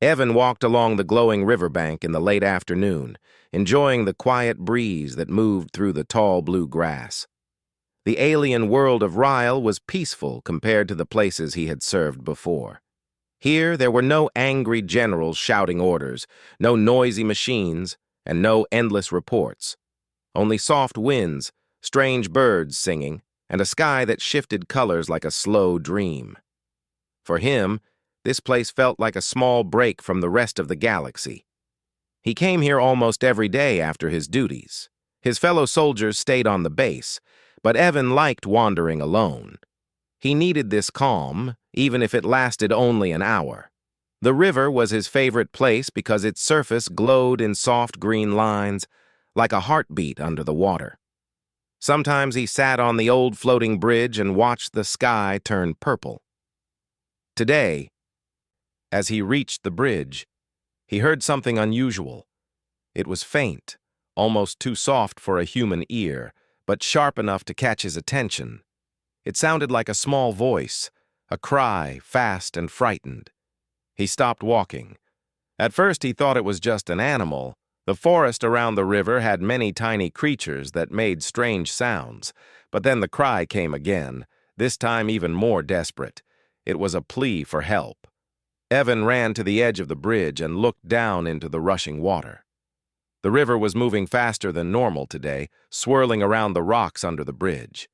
Evan walked along the glowing riverbank in the late afternoon, enjoying the quiet breeze that moved through the tall blue grass. The alien world of Ryle was peaceful compared to the places he had served before. Here, there were no angry generals shouting orders, no noisy machines, and no endless reports. Only soft winds, strange birds singing, and a sky that shifted colors like a slow dream. For him, this place felt like a small break from the rest of the galaxy. He came here almost every day after his duties. His fellow soldiers stayed on the base, but Evan liked wandering alone. He needed this calm, even if it lasted only an hour. The river was his favorite place because its surface glowed in soft green lines, like a heartbeat under the water. Sometimes he sat on the old floating bridge and watched the sky turn purple. Today, as he reached the bridge, he heard something unusual. It was faint, almost too soft for a human ear, but sharp enough to catch his attention. It sounded like a small voice, a cry, fast and frightened. He stopped walking. At first he thought it was just an animal. The forest around the river had many tiny creatures that made strange sounds, but then the cry came again, this time even more desperate. It was a plea for help. Evan ran to the edge of the bridge and looked down into the rushing water. The river was moving faster than normal today, swirling around the rocks under the bridge.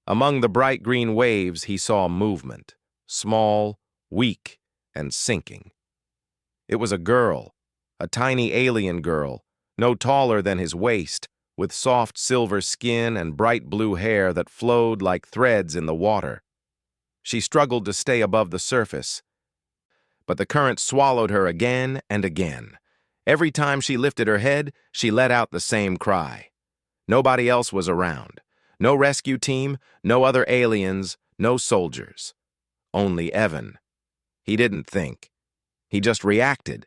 Among the bright green waves he saw movement, small, weak, and sinking. It was a girl, a tiny alien girl, no taller than his waist, with soft silver skin and bright blue hair that flowed like threads in the water. She struggled to stay above the surface, but the current swallowed her again and again. Every time she lifted her head, she let out the same cry. Nobody else was around. No rescue team, no other aliens, no soldiers. Only Evan. He didn't think. He just reacted.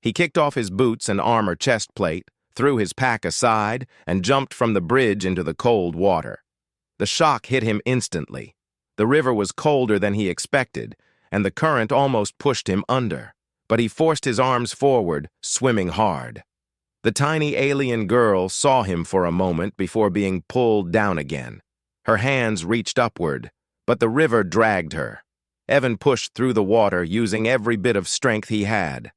He kicked off his boots and armor chest plate, threw his pack aside, and jumped from the bridge into the cold water. The shock hit him instantly. The river was colder than he expected, and the current almost pushed him under. But he forced his arms forward, swimming hard. The tiny alien girl saw him for a moment before being pulled down again. Her hands reached upward, but the river dragged her. Evan pushed through the water, using every bit of strength he had.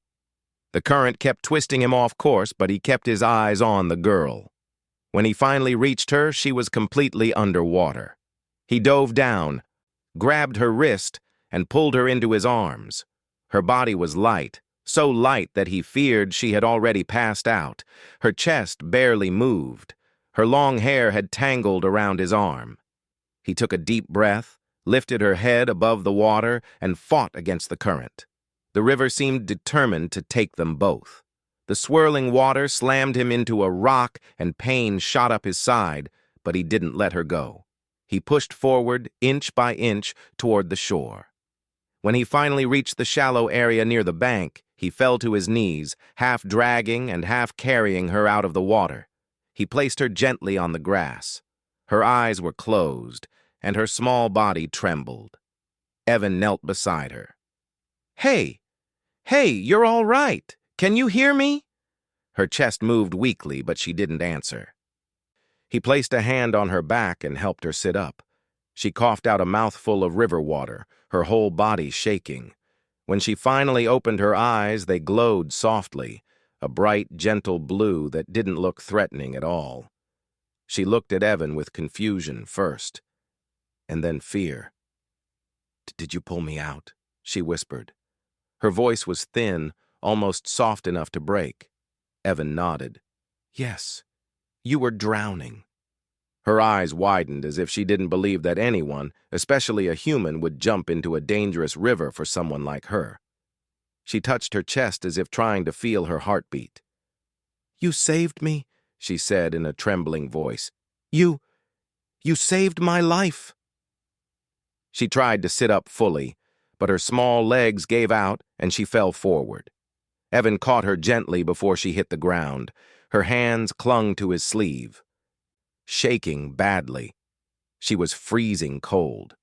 The current kept twisting him off course, but he kept his eyes on the girl. When he finally reached her, she was completely underwater. He dove down, grabbed her wrist, and pulled her into his arms. Her body was light, so light that he feared she had already passed out. Her chest barely moved. Her long hair had tangled around his arm. He took a deep breath, lifted her head above the water, and fought against the current. The river seemed determined to take them both. The swirling water slammed him into a rock, and pain shot up his side, but he didn't let her go. He pushed forward, inch by inch, toward the shore. When he finally reached the shallow area near the bank, he fell to his knees, half dragging and half carrying her out of the water. He placed her gently on the grass. Her eyes were closed, and her small body trembled. Evan knelt beside her. "Hey! Hey, you're all right! Can you hear me?" Her chest moved weakly, but she didn't answer. He placed a hand on her back and helped her sit up. She coughed out a mouthful of river water, her whole body shaking. When she finally opened her eyes, they glowed softly, a bright, gentle blue that didn't look threatening at all. She looked at Evan with confusion first, and then fear. "Did you pull me out?" she whispered. Her voice was thin, almost soft enough to break. Evan nodded. "Yes, you were drowning." Her eyes widened as if she didn't believe that anyone, especially a human, would jump into a dangerous river for someone like her. She touched her chest as if trying to feel her heartbeat. "You saved me," she said in a trembling voice. You saved my life." She tried to sit up fully, but her small legs gave out and she fell forward. Evan caught her gently before she hit the ground. Her hands clung to his sleeve. Shaking badly. She was freezing cold.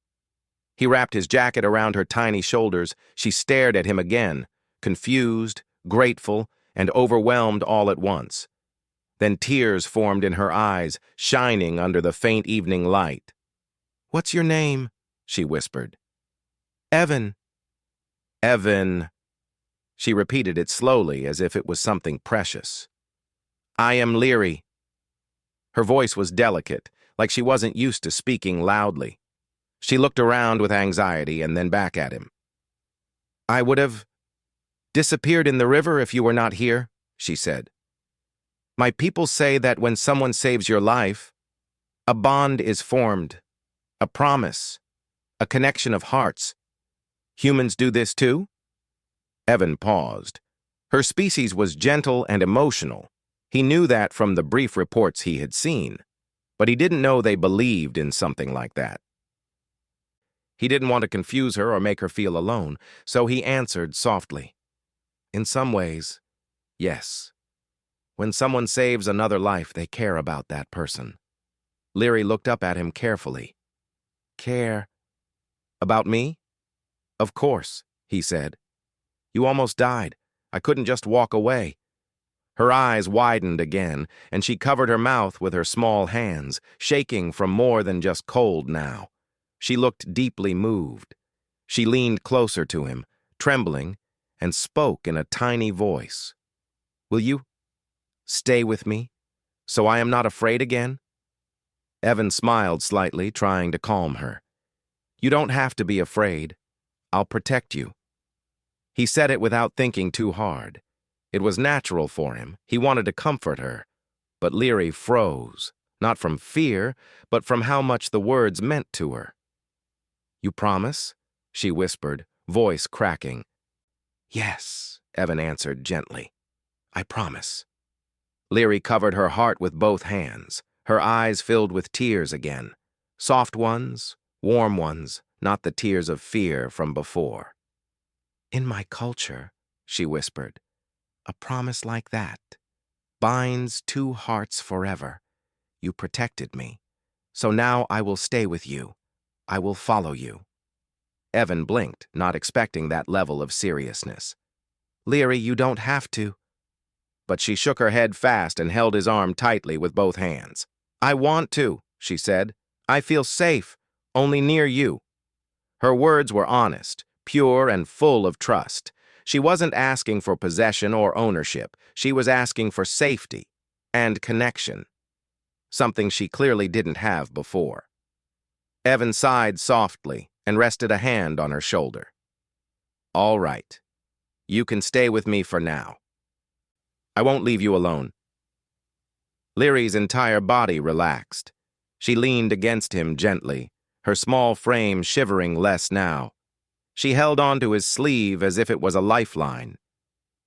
He wrapped his jacket around her tiny shoulders. She stared at him again, confused, grateful, and overwhelmed all at once. Then tears formed in her eyes, shining under the faint evening light. "What's your name?" she whispered. "Evan." "Evan." She repeated it slowly, as if it was something precious. "I am Leary." Her voice was delicate, like she wasn't used to speaking loudly. She looked around with anxiety and then back at him. "I would have disappeared in the river if you were not here," she said. "My people say that when someone saves your life, a bond is formed, a promise, a connection of hearts. Humans do this too?" Evan paused. Her species was gentle and emotional. He knew that from the brief reports he had seen, but he didn't know they believed in something like that. He didn't want to confuse her or make her feel alone, so he answered softly. "In some ways, yes. When someone saves another life, they care about that person." Leary looked up at him carefully. "Care about me?" "Of course," he said. "You almost died. I couldn't just walk away." Her eyes widened again, and she covered her mouth with her small hands, shaking from more than just cold now. She looked deeply moved. She leaned closer to him, trembling, and spoke in a tiny voice. "Will you stay with me, so I am not afraid again?" Evan smiled slightly, trying to calm her. "You don't have to be afraid. I'll protect you." He said it without thinking too hard. It was natural for him. He wanted to comfort her. But Leary froze, not from fear, but from how much the words meant to her. "You promise?" she whispered, voice cracking. "Yes," Evan answered gently. "I promise." Leary covered her heart with both hands. Her eyes filled with tears again. Soft ones, warm ones, not the tears of fear from before. "In my culture," she whispered, "a promise like that binds two hearts forever. You protected me, so now I will stay with you. I will follow you." Evan blinked, not expecting that level of seriousness. "Leary, you don't have to." But she shook her head fast and held his arm tightly with both hands. "I want to," she said. "I feel safe, only near you." Her words were honest, pure, and full of trust. She wasn't asking for possession or ownership. She was asking for safety and connection, something she clearly didn't have before. Evan sighed softly and rested a hand on her shoulder. "All right. You can stay with me for now. I won't leave you alone." Leary's entire body relaxed. She leaned against him gently, her small frame shivering less now. She held onto his sleeve as if it was a lifeline.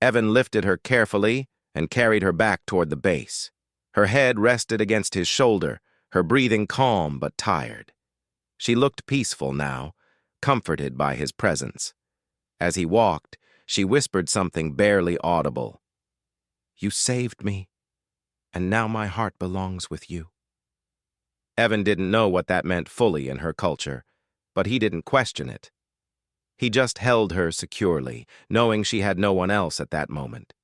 Evan lifted her carefully and carried her back toward the base. Her head rested against his shoulder, her breathing calm but tired. She looked peaceful now, comforted by his presence. As he walked, she whispered something barely audible. "You saved me, and now my heart belongs with you." Evan didn't know what that meant fully in her culture, but he didn't question it. He just held her securely, knowing she had no one else at that moment.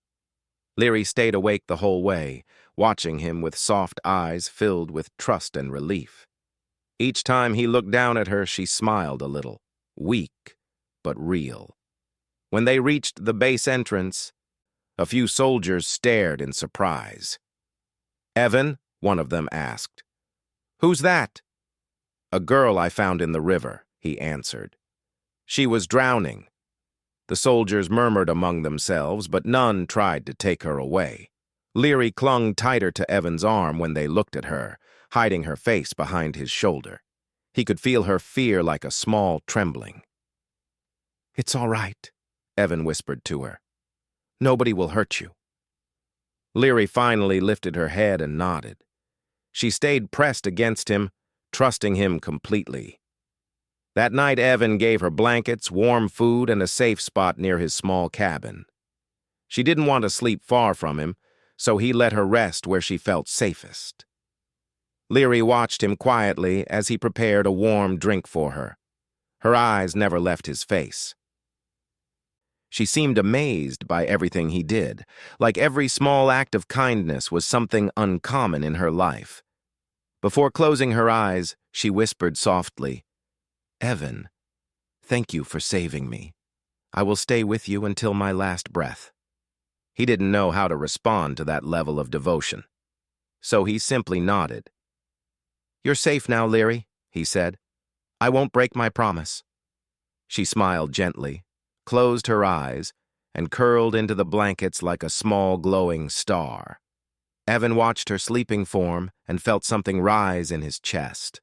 Leary stayed awake the whole way, watching him with soft eyes filled with trust and relief. Each time he looked down at her, she smiled a little, weak but real. When they reached the base entrance, a few soldiers stared in surprise. "Evan?" one of them asked. "Who's that?" "A girl I found in the river," he answered. "She was drowning." The soldiers murmured among themselves, but none tried to take her away. Leary clung tighter to Evan's arm when they looked at her, hiding her face behind his shoulder. He could feel her fear like a small trembling. "It's all right," Evan whispered to her. "Nobody will hurt you." Leary finally lifted her head and nodded. She stayed pressed against him, trusting him completely. That night, Evan gave her blankets, warm food, and a safe spot near his small cabin. She didn't want to sleep far from him, so he let her rest where she felt safest. Leary watched him quietly as he prepared a warm drink for her. Her eyes never left his face. She seemed amazed by everything he did, like every small act of kindness was something uncommon in her life. Before closing her eyes, she whispered softly, "Evan, thank you for saving me. I will stay with you until my last breath." He didn't know how to respond to that level of devotion, so he simply nodded. "You're safe now, Leary," he said. "I won't break my promise." She smiled gently, closed her eyes, and curled into the blankets like a small glowing star. Evan watched her sleeping form and felt something rise in his chest.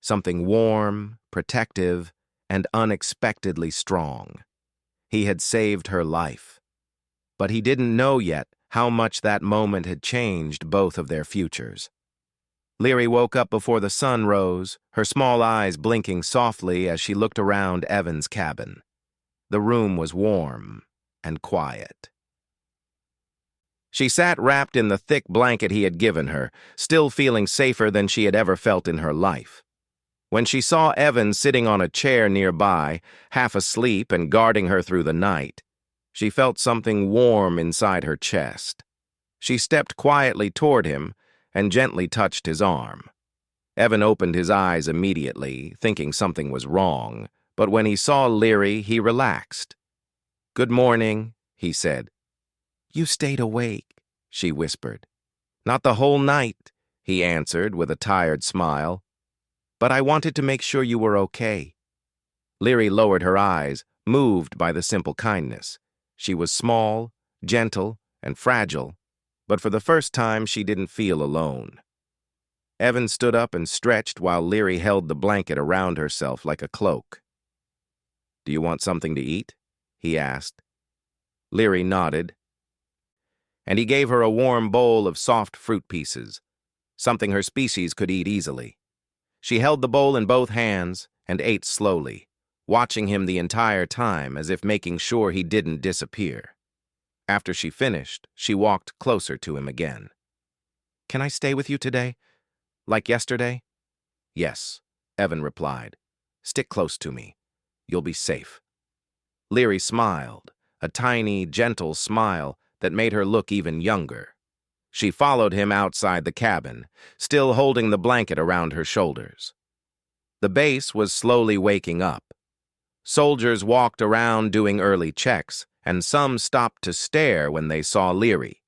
Something warm, protective, and unexpectedly strong. He had saved her life. But he didn't know yet how much that moment had changed both of their futures. Leary woke up before the sun rose, her small eyes blinking softly as she looked around Evan's cabin. The room was warm and quiet. She sat wrapped in the thick blanket he had given her, still feeling safer than she had ever felt in her life. When she saw Evan sitting on a chair nearby, half asleep and guarding her through the night, she felt something warm inside her chest. She stepped quietly toward him and gently touched his arm. Evan opened his eyes immediately, thinking something was wrong, but when he saw Leary, he relaxed. "Good morning," he said. "You stayed awake," she whispered. "Not the whole night," he answered with a tired smile. "But I wanted to make sure you were okay." Leary lowered her eyes, moved by the simple kindness. She was small, gentle, and fragile, but for the first time she didn't feel alone. Evan stood up and stretched while Leary held the blanket around herself like a cloak. "Do you want something to eat?" he asked. Leary nodded, and he gave her a warm bowl of soft fruit pieces, something her species could eat easily. She held the bowl in both hands and ate slowly, watching him the entire time as if making sure he didn't disappear. After she finished, she walked closer to him again. "Can I stay with you today? Like yesterday?" "Yes," Evan replied. "Stick close to me. You'll be safe." Leary smiled, a tiny, gentle smile that made her look even younger. She followed him outside the cabin, still holding the blanket around her shoulders. The base was slowly waking up. Soldiers walked around doing early checks, and some stopped to stare when they saw Leary.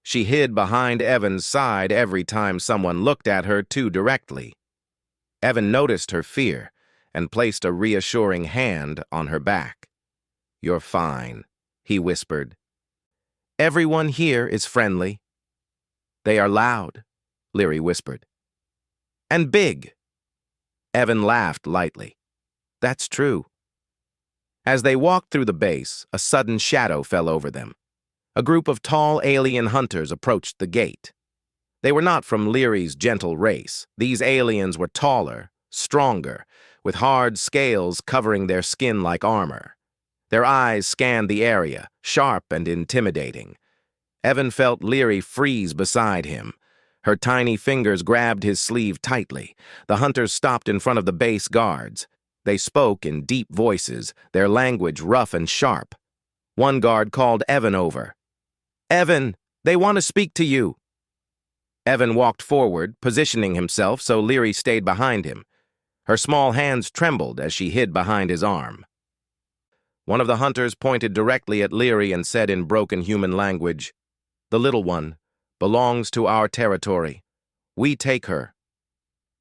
She hid behind Evan's side every time someone looked at her too directly. Evan noticed her fear and placed a reassuring hand on her back. "You're fine," he whispered. "Everyone here is friendly." "They are loud," Leary whispered. "And big." Evan laughed lightly. "That's true." As they walked through the base, a sudden shadow fell over them. A group of tall alien hunters approached the gate. They were not from Leary's gentle race. These aliens were taller, stronger, with hard scales covering their skin like armor. Their eyes scanned the area, sharp and intimidating. Evan felt Leary freeze beside him. Her tiny fingers grabbed his sleeve tightly. The hunters stopped in front of the base guards. They spoke in deep voices, their language rough and sharp. One guard called Evan over. "Evan, they want to speak to you." Evan walked forward, positioning himself so Leary stayed behind him. Her small hands trembled as she hid behind his arm. One of the hunters pointed directly at Leary and said in broken human language, "The little one belongs to our territory. We take her."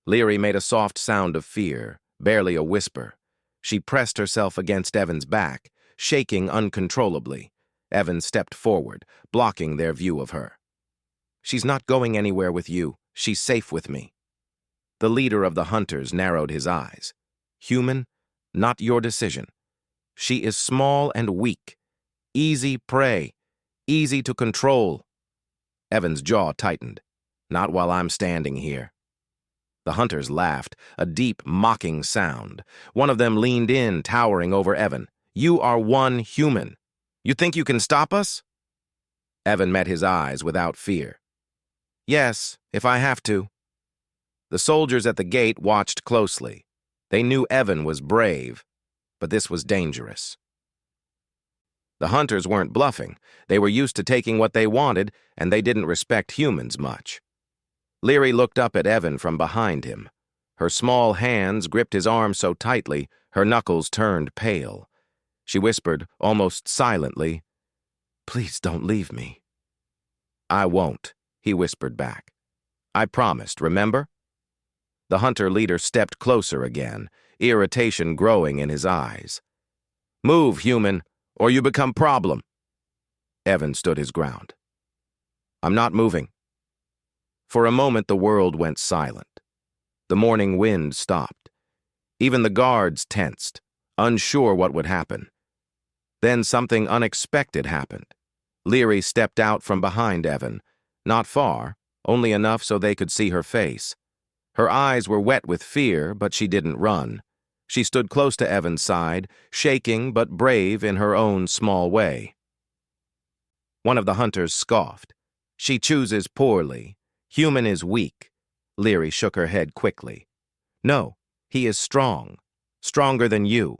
Leary made a soft sound of fear, barely a whisper. She pressed herself against Evan's back, shaking uncontrollably. Evan stepped forward, blocking their view of her. "She's not going anywhere with you. She's safe with me." The leader of the hunters narrowed his eyes. "Human, not your decision. She is small and weak. Easy prey. Easy to control." Evan's jaw tightened. "Not while I'm standing here." The hunters laughed, a deep, mocking sound. One of them leaned in, towering over Evan. "You are one human. You think you can stop us?" Evan met his eyes without fear. "Yes, if I have to." The soldiers at the gate watched closely. They knew Evan was brave, but this was dangerous. The hunters weren't bluffing. They were used to taking what they wanted, and they didn't respect humans much. Leary looked up at Evan from behind him. Her small hands gripped his arm so tightly, her knuckles turned pale. She whispered, almost silently, "Please don't leave me." "I won't," he whispered back. "I promised, remember?" The hunter leader stepped closer again, irritation growing in his eyes. "Move, human, or you become problem." Evan stood his ground. "I'm not moving." For a moment the world went silent. The morning wind stopped. Even the guards tensed, unsure what would happen. Then something unexpected happened. Leary stepped out from behind Evan, not far, only enough so they could see her face. Her eyes were wet with fear, but she didn't run. She stood close to Evan's side, shaking but brave in her own small way. One of the hunters scoffed. "She chooses poorly. Human is weak." Leary shook her head quickly. "No, he is strong. Stronger than you."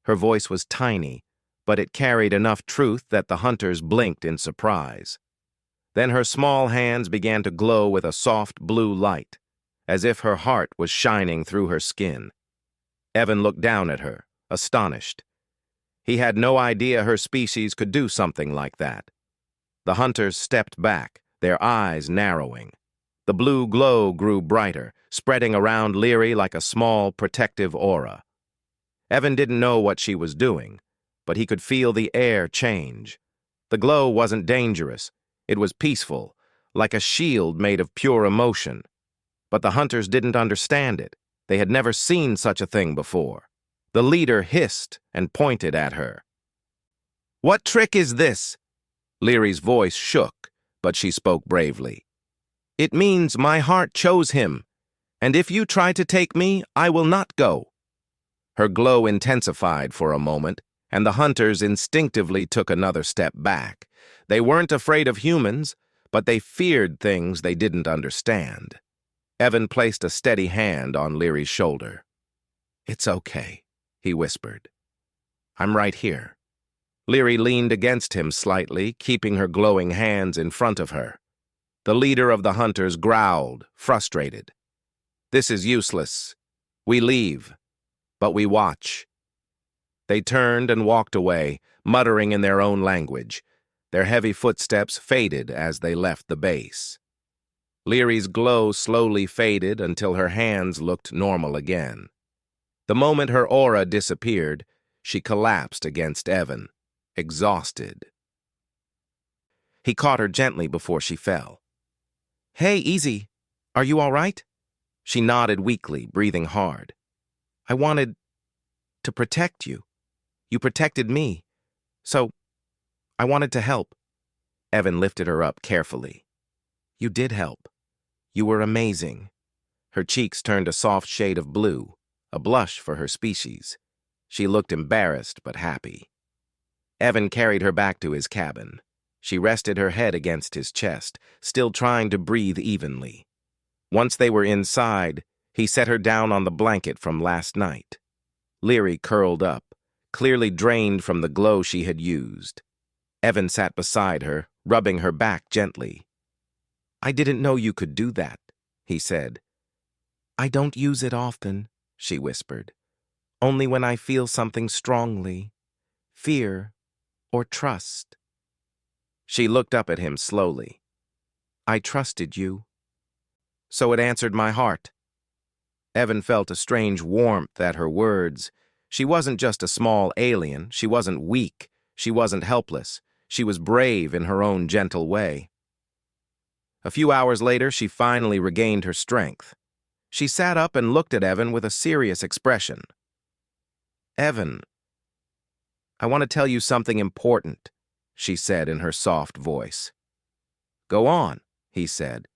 Her voice was tiny, but it carried enough truth that the hunters blinked in surprise. Then her small hands began to glow with a soft blue light, as if her heart was shining through her skin. Evan looked down at her, astonished. He had no idea her species could do something like that. The hunters stepped back, their eyes narrowing. The blue glow grew brighter, spreading around Leary like a small, protective aura. Evan didn't know what she was doing, but he could feel the air change. The glow wasn't dangerous. It was peaceful, like a shield made of pure emotion. But the hunters didn't understand it. They had never seen such a thing before. The leader hissed and pointed at her. "What trick is this?" Leary's voice shook, but she spoke bravely. "It means my heart chose him, and if you try to take me, I will not go." Her glow intensified for a moment, and the hunters instinctively took another step back. They weren't afraid of humans, but they feared things they didn't understand. Evan placed a steady hand on Leary's shoulder. "It's okay," he whispered. "I'm right here." Leary leaned against him slightly, keeping her glowing hands in front of her. The leader of the hunters growled, frustrated. "This is useless. We leave, but we watch." They turned and walked away, muttering in their own language. Their heavy footsteps faded as they left the base. Leary's glow slowly faded until her hands looked normal again. The moment her aura disappeared, she collapsed against Evan, exhausted. He caught her gently before she fell. "Hey, easy. Are you all right?" She nodded weakly, breathing hard. "I wanted to protect you. You protected me. So, I wanted to help." Evan lifted her up carefully. "You did help. You were amazing." Her cheeks turned a soft shade of blue, a blush for her species. She looked embarrassed but happy. Evan carried her back to his cabin. She rested her head against his chest, still trying to breathe evenly. Once they were inside, he set her down on the blanket from last night. Leary curled up, clearly drained from the glow she had used. Evan sat beside her, rubbing her back gently. "I didn't know you could do that," he said. "I don't use it often," she whispered. "Only when I feel something strongly, fear or trust." She looked up at him slowly. "I trusted you. So it answered my heart." Evan felt a strange warmth at her words. She wasn't just a small alien. She wasn't weak. She wasn't helpless. She was brave in her own gentle way. A few hours later, she finally regained her strength. She sat up and looked at Evan with a serious expression. "Evan, I want to tell you something important," she said in her soft voice. "Go on," he said.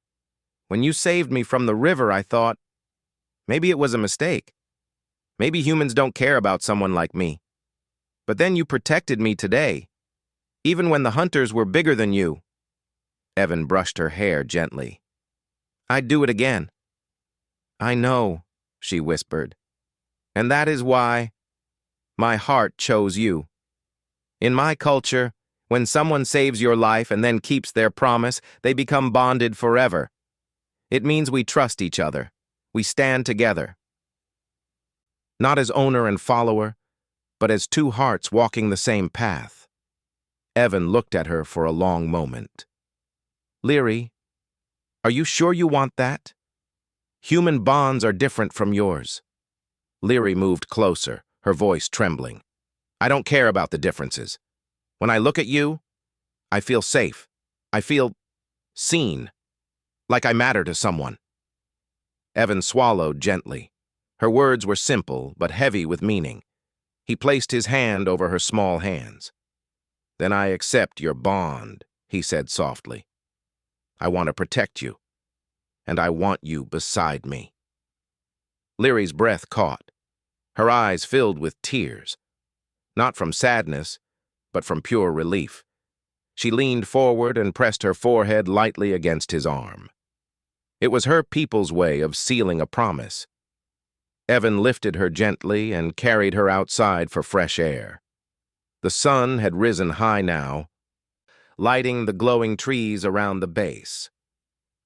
"When you saved me from the river, I thought, maybe it was a mistake. Maybe humans don't care about someone like me. But then you protected me today, even when the hunters were bigger than you." Evan brushed her hair gently. "I'd do it again." "I know," she whispered. "And that is why my heart chose you. In my culture, when someone saves your life and then keeps their promise, they become bonded forever. It means we trust each other. We stand together. Not as owner and follower, but as two hearts walking the same path. Evan looked at her for a long moment. Leary, are you sure you want that? Human bonds are different from yours. Leary moved closer, her voice trembling. I don't care about the differences. When I look at you, I feel safe. I feel seen, like I matter to someone. Evan swallowed gently. Her words were simple, but heavy with meaning. He placed his hand over her small hands. Then I accept your bond, he said softly. I want to protect you, and I want you beside me. Leary's breath caught. Her eyes filled with tears. Not from sadness, but from pure relief. She leaned forward and pressed her forehead lightly against his arm. It was her people's way of sealing a promise. Evan lifted her gently and carried her outside for fresh air. The sun had risen high now, lighting the glowing trees around the base.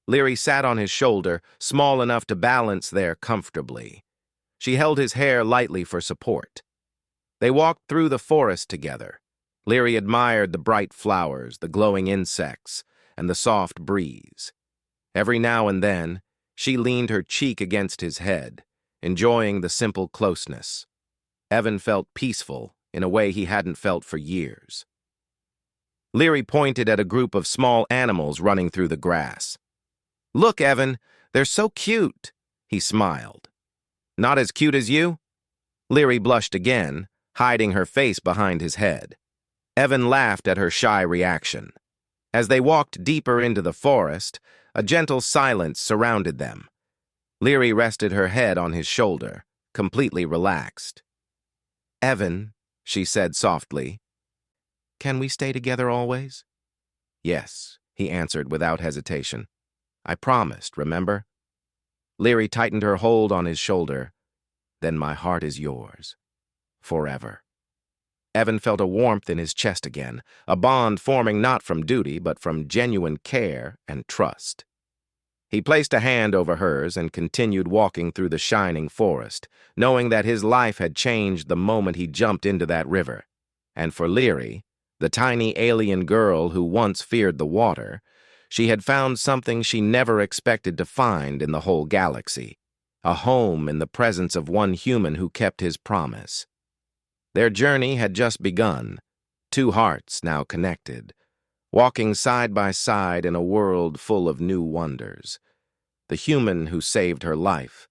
Leary sat on his shoulder, small enough to balance there comfortably. She held his hair lightly for support. They walked through the forest together. Leary admired the bright flowers, the glowing insects, and the soft breeze. Every now and then, she leaned her cheek against his head, enjoying the simple closeness. Evan felt peaceful in a way he hadn't felt for years. Leary pointed at a group of small animals running through the grass. Look, Evan, they're so cute, he smiled. Not as cute as you? Leary blushed again, hiding her face behind his head. Evan laughed at her shy reaction. As they walked deeper into the forest, a gentle silence surrounded them. Leary rested her head on his shoulder, completely relaxed. Evan, she said softly, can we stay together always? Yes, he answered without hesitation. I promised, remember? Leary tightened her hold on his shoulder. Then my heart is yours. Forever. Evan felt a warmth in his chest again, a bond forming not from duty, but from genuine care and trust. He placed a hand over hers and continued walking through the shining forest, knowing that his life had changed the moment he jumped into that river. And for Leary, the tiny alien girl who once feared the water, she had found something she never expected to find in the whole galaxy, a home in the presence of one human who kept his promise. Their journey had just begun, two hearts now connected, walking side by side in a world full of new wonders. The human who saved her life,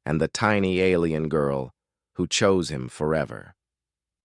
and the tiny alien girl who chose him forever.